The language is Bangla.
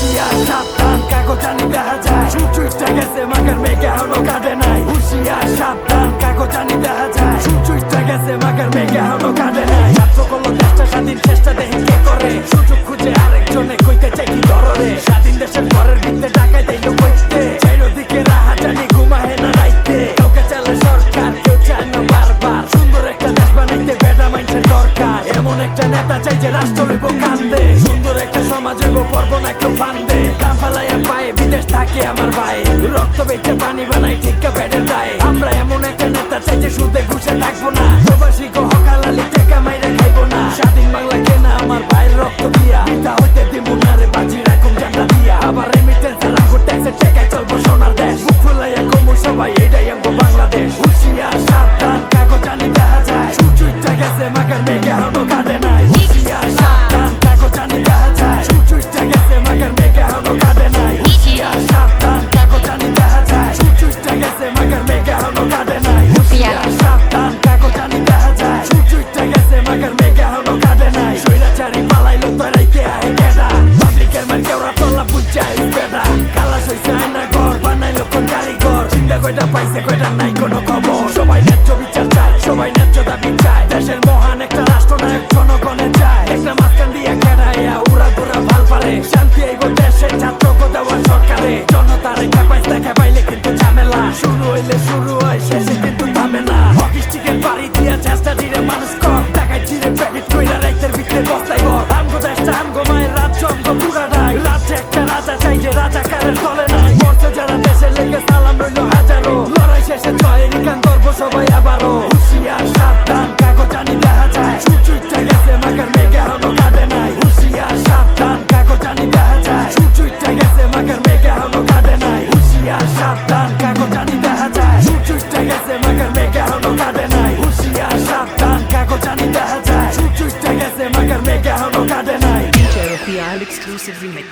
হুশিয়ার সাবধান কাগজানি দেখা যায় সুচুইটা গেছে মাগার মেঘে এখনো কাটে নাই হুশিয়ার সাবধান কাগজানি দেখা যায় সুচুইটা গেছে মাগার মেঘে এখনো কাটে নাই ছাত্র করলো দেশটা স্বাধীন চেষ্টা দেখি কে করে সুযোগ খুঁজে আরেকজনে কইতে চাই কি ধররে স্বাধীন দেশের ঘরের ভিতরে টাকায় দিল কইতে চারিদিকে রাহা জানি ঘুমাহে না রাইতে কাউকে চালে সরকার কেউ চায় না বারবার সুন্দর একটা দেশ বানাইতে বেটা মাইন্ডের দরকার এমন একটা নেতা চাই যে রাষ্ট্র লইব কান্দে সুন্দর একটা সমাজ হইব পর্ব না কেউ ফান্দে দাম ফালাইয়া পায়ে বিদেশ থাকে আমার ভাই রক্ত বেঁচে পানি বানাই ঠিকা পেটের দায় আমরা এমন একটা নেতা চাই যে সুদে ঘুষে থাকবো না প্রবাসী গো হকালালি টেকা মাইরে খাইবো না স্বাধীন বাংলা কেনা আমার ভাইয়ের রক্ত দিয়া পিতা হইতে দিব না রে বাজি রাখুন জানলা দিয়া আবার রেমিটেন্স রাখো ট্যাক্সের টেকায় চলবো সোনার দেশ মুখ ফুলাইয়া কমু সবাই এটাই আমগো বাংলাদেশ হুশিয়ার সাবধান কাগজানি দেখা যায় সুচুইটা গেছে মাগার মেঘে এখনো কাটে নাই হুশিয়ার সাবধান কাগজানি দেখা যায় সুচুইটা গেছে মাগার মেঘে এখনো কাটে নাই হুশিয়ার সাবধান কাগজানি দেখা যায় সুচুইটা গেছে মাগার মেঘে এখনো কাটে নাই হুশিয়ার সাবধান কাগজানি দেখা যায় সুচুইটা গেছে মাগার মেঘে এখনো কাটে নাই সৈরাচারি পালাইলো তরাইতে আহে কেডা পাবলিকের মার কেওড়া তল্লা বুঝাই বেডা কালা সইছে আয়না ঘর বানাইলো কোন কারিগর চিন্তা কয়টা পাইছে কয়টা নাই কোনো খবর সবাই ন্যায্য বিচার চায় সবাই ন্যায্য দাবি চায় দেশের মহান একটা রাষ্ট্রনায়ক জনগণে চায় একটা মাঝখান দিয়ে কেডাইয়া উড়া ঘুরা ভাল পারে শান্তি আইব দেশের ছাত্রকে দেওয়া সরকারে জনতারে খেপাইস দেখা পাইলে কিন্তু ঝামেলা শুরু হইলে শুরু হয় শেষে কিন্তু থামে না হকিস্টিকের বাড়ি দিয়া চেষ্টা ধীরে মানুষ কম টাকায় চিরে প্যাকেট কইরা রাইতের ভিতরে বস্তাই ঘর আমগো দেশটা আমগো মায়ের রাজ্য আমগো পুরাটাই রাজ্যে একটা রাজা চাই যে রাজাকারের চলে নাই মরছে যারা দেশের লেগে সালাম রইল হাজারো লড়াই শেষে জয়ের গান করবো সবাই আবারও হুশিয়ার সাবধান কাগজানি দেখা যায় সুচুইটা গেছে মাগার মেঘে এখনো কাটে নাই হুশিয়ার সাবধান কাগজানি দেখা যায় সুচুইটা গেছে মাগার মেঘে এখনো কাটে নাই হুশিয়ার সাবধান কাগজানি দেখা যায় সুচুইটা গেছে মাগার মেঘে এখনো কাটে নাই হুশিয়ার সাবধান কাগজানি দেখা যায় সুচুইটা গেছে মাগার মেঘে এখনো কাটে নাই DJ Rafial exclusive remix.